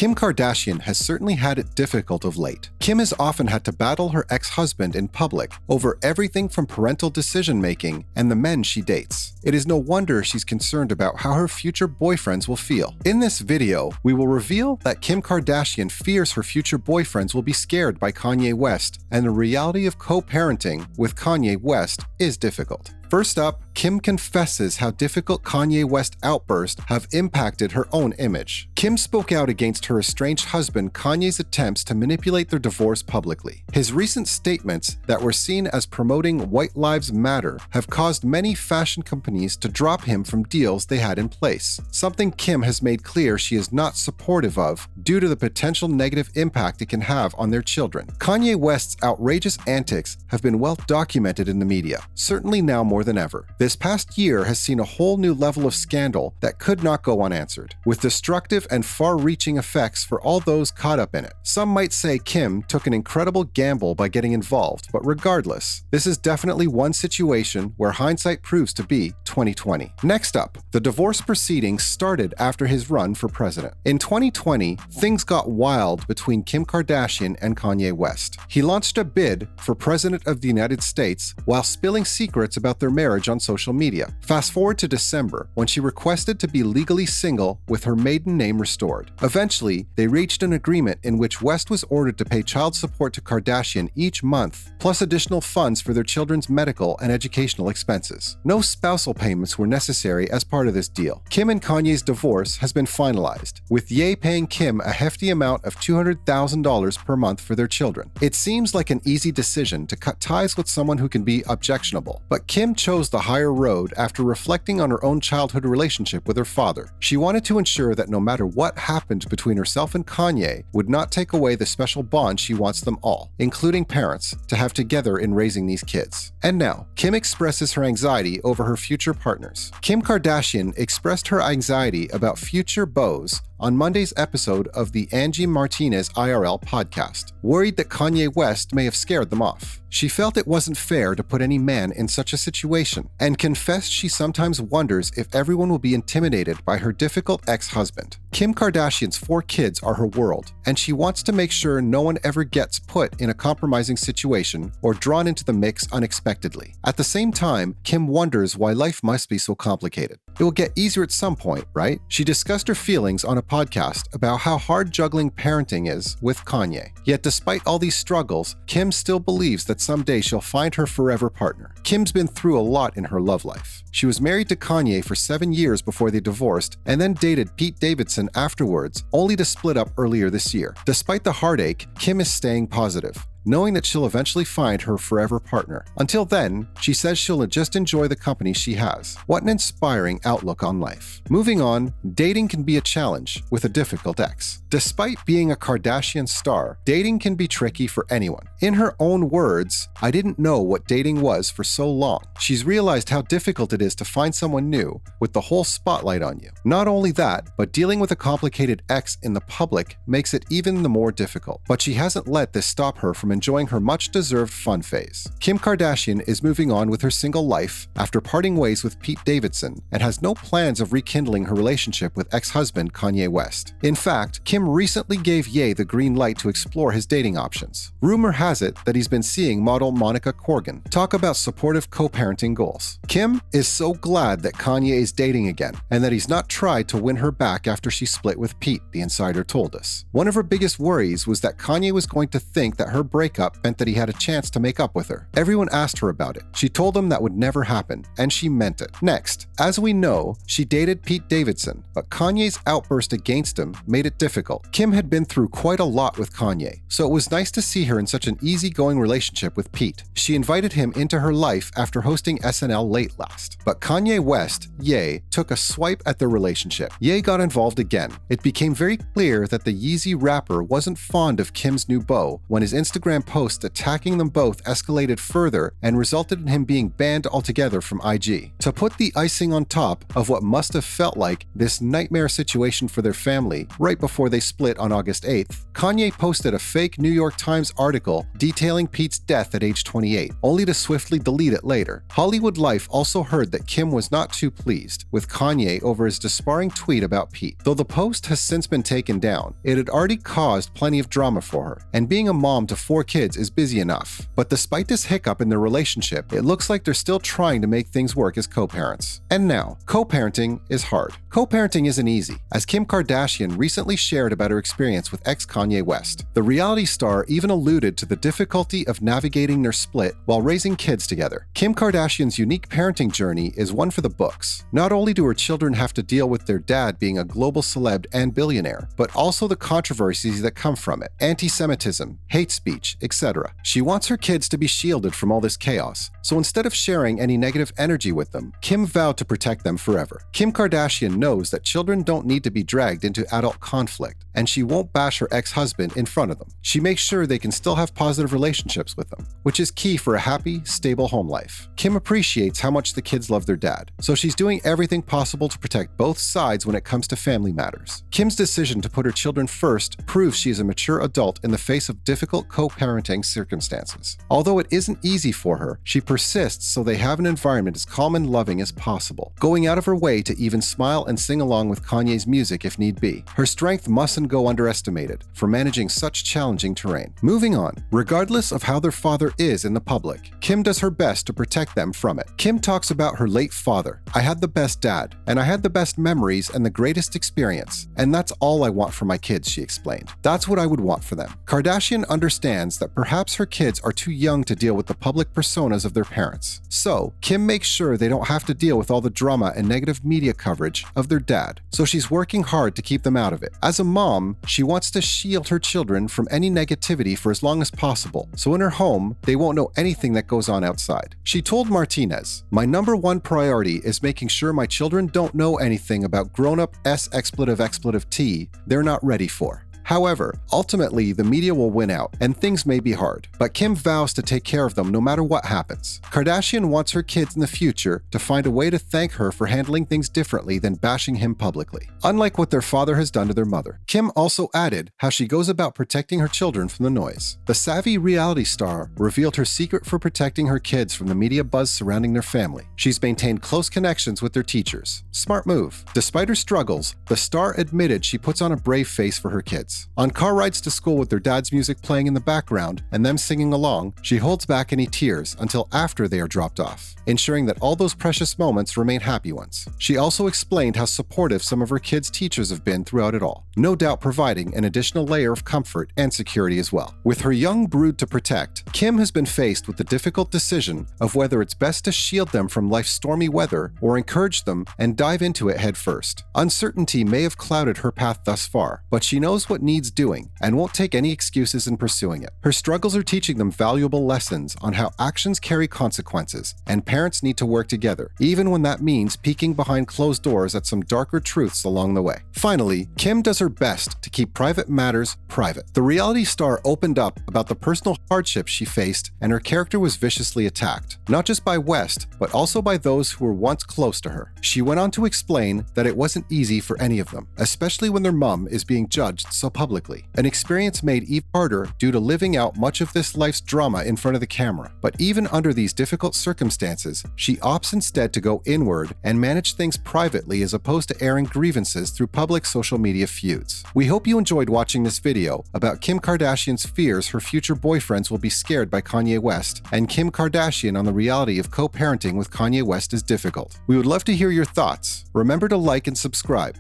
Kim Kardashian has certainly had it difficult of late. Kim has often had to battle her ex-husband in public over everything from parental decision-making and the men she dates. It is no wonder she's concerned about how her future boyfriends will feel. In this video, we will reveal that Kim Kardashian fears her future boyfriends will be scared by Kanye West, and the reality of co-parenting with Kanye West is difficult. First up, Kim confesses how difficult Kanye West outbursts have impacted her own image. Kim spoke out against her estranged husband Kanye's attempts to manipulate their divorce publicly. His recent statements that were seen as promoting White Lives Matter have caused many fashion companies to drop him from deals they had in place, something Kim has made clear she is not supportive of due to the potential negative impact it can have on their children. Kanye West's outrageous antics have been well documented in the media, certainly now more than ever. This past year has seen a whole new level of scandal that could not go unanswered, with destructive and far-reaching effects for all those caught up in it. Some might say Kim took an incredible gamble by getting involved, but regardless, this is definitely one situation where hindsight proves to be 2020. Next up, the divorce proceedings started after his run for president. In 2020, things got wild between Kim Kardashian and Kanye West. He launched a bid for president of the United States while spilling secrets about their marriage on social media. Fast forward to December, when she requested to be legally single with her maiden name restored. Eventually, they reached an agreement in which West was ordered to pay child support to Kardashian each month, plus additional funds for their children's medical and educational expenses. No spousal payments were necessary as part of this deal. Kim and Kanye's divorce has been finalized, with Ye paying Kim a hefty amount of $200,000 per month for their children. It seems like an easy decision to cut ties with someone who can be objectionable, but Kim chose the higher road after reflecting on her own childhood relationship with her father. She wanted to ensure that no matter what happened between herself and Kanye would not take away the special bond she wants them all, including parents, to have together in raising these kids. And now, Kim expresses her anxiety over her future partners. Kim Kardashian expressed her anxiety about future beaux on Monday's episode of the Angie Martinez IRL podcast, worried that Kanye West may have scared them off. She felt it wasn't fair to put any man in such a situation, and confessed she sometimes wonders if everyone will be intimidated by her difficult ex-husband. Kim Kardashian's 4 kids are her world, and she wants to make sure no one ever gets put in a compromising situation or drawn into the mix unexpectedly. At the same time, Kim wonders why life must be so complicated. It will get easier at some point, right? She discussed her feelings on a podcast about how hard juggling parenting is with Kanye. Yet despite all these struggles, Kim still believes that someday she'll find her forever partner. Kim's been through a lot in her love life. She was married to Kanye for 7 years before they divorced, and then dated Pete Davidson afterwards, only to split up earlier this year. Despite the heartache, Kim is staying positive, knowing that she'll eventually find her forever partner. Until then, she says she'll just enjoy the company she has. What an inspiring outlook on life. Moving on, dating can be a challenge with a difficult ex. Despite being a Kardashian star, dating can be tricky for anyone. In her own words, "I didn't know what dating was for so long." She's realized how difficult it is to find someone new with the whole spotlight on you. Not only that, but dealing with a complicated ex in the public makes it even the more difficult. But she hasn't let this stop her from enjoying her much-deserved fun phase. Kim Kardashian is moving on with her single life after parting ways with Pete Davidson, and has no plans of rekindling her relationship with ex-husband Kanye West. In fact, Kim recently gave Ye the green light to explore his dating options. Rumor has it that he's been seeing model Monica Corgan. Talk about supportive co-parenting goals. Kim is so glad that Kanye is dating again, and that he's not tried to win her back after she split with Pete, the insider told us. One of her biggest worries was that Kanye was going to think that her breakup meant that he had a chance to make up with her. Everyone asked her about it. She told them that would never happen, and she meant it. Next, as we know, she dated Pete Davidson, but Kanye's outburst against him made it difficult. Kim had been through quite a lot with Kanye, so it was nice to see her in such an easygoing relationship with Pete. She invited him into her life after hosting SNL late last. But Kanye West, Ye, took a swipe at their relationship. Ye got involved again. It became very clear that the Yeezy rapper wasn't fond of Kim's new beau when his Instagram Instagram post attacking them both escalated further and resulted in him being banned altogether from IG. To put the icing on top of what must have felt like this nightmare situation for their family right before they split on August 8th, Kanye posted a fake New York Times article detailing Pete's death at age 28, only to swiftly delete it later. Hollywood Life also heard that Kim was not too pleased with Kanye over his despairing tweet about Pete. Though the post has since been taken down, it had already caused plenty of drama for her, and being a mom to 4 kids is busy enough. But despite this hiccup in their relationship, it looks like they're still trying to make things work as co-parents. And now, co-parenting is hard. Co-parenting isn't easy, as Kim Kardashian recently shared about her experience with ex-Kanye West. The reality star even alluded to the difficulty of navigating their split while raising kids together. Kim Kardashian's unique parenting journey is one for the books. Not only do her children have to deal with their dad being a global celeb and billionaire, but also the controversies that come from it: anti-Semitism, hate speech, etc. She wants her kids to be shielded from all this chaos, so instead of sharing any negative energy with them, Kim vowed to protect them forever. Kim Kardashian knows that children don't need to be dragged into adult conflict, and she won't bash her ex-husband in front of them. She makes sure they can still have positive relationships with them, which is key for a happy, stable home life. Kim appreciates how much the kids love their dad, so she's doing everything possible to protect both sides when it comes to family matters. Kim's decision to put her children first proves she is a mature adult in the face of difficult co-parenting circumstances. Although it isn't easy for her, she persists so they have an environment as calm and loving as possible, going out of her way to even smile and sing along with Kanye's music if need be. Her strength mustn't go underestimated for managing such challenging terrain. Moving on, regardless of how their father is in the public, Kim does her best to protect them from it. Kim talks about her late father. "I had the best dad, and I had the best memories and the greatest experience, and that's all I want for my kids," she explained. "That's what I would want for them." Kardashian understands that perhaps her kids are too young to deal with the public personas of their parents. So, Kim makes sure they don't have to deal with all the drama and negative media coverage of their dad, so she's working hard to keep them out of it. As a mom, she wants to shield her children from any negativity for as long as possible, so in her home, they won't know anything that goes on outside. She told Martinez, "My number one priority is making sure my children don't know anything about grown-up expletive T they're not ready for." However, ultimately, the media will win out, and things may be hard, but Kim vows to take care of them no matter what happens. Kardashian wants her kids in the future to find a way to thank her for handling things differently than bashing him publicly, unlike what their father has done to their mother. Kim also added how she goes about protecting her children from the noise. The savvy reality star revealed her secret for protecting her kids from the media buzz surrounding their family. She's maintained close connections with their teachers. Smart move. Despite her struggles, the star admitted she puts on a brave face for her kids. On car rides to school with their dad's music playing in the background and them singing along, she holds back any tears until after they are dropped off, ensuring that all those precious moments remain happy ones. She also explained how supportive some of her kids' teachers have been throughout it all, no doubt providing an additional layer of comfort and security as well. With her young brood to protect, Kim has been faced with the difficult decision of whether it's best to shield them from life's stormy weather or encourage them and dive into it head first. Uncertainty may have clouded her path thus far, but she knows what needs doing and won't take any excuses in pursuing it. Her struggles are teaching them valuable lessons on how actions carry consequences, and parents need to work together, even when that means peeking behind closed doors at some darker truths along the way. Finally, Kim does her best to keep private matters private. The reality star opened up about the personal hardships she faced, and her character was viciously attacked, not just by West, but also by those who were once close to her. She went on to explain that it wasn't easy for any of them, especially when their mom is being judged so publicly. An experience made even harder due to living out much of this life's drama in front of the camera. But even under these difficult circumstances, she opts instead to go inward and manage things privately as opposed to airing grievances through public social media feuds. We hope you enjoyed watching this video about Kim Kardashian's fears her future boyfriends will be scared by Kanye West, and Kim Kardashian on the reality of co-parenting with Kanye West is difficult. We would love to hear your thoughts. Remember to like and subscribe.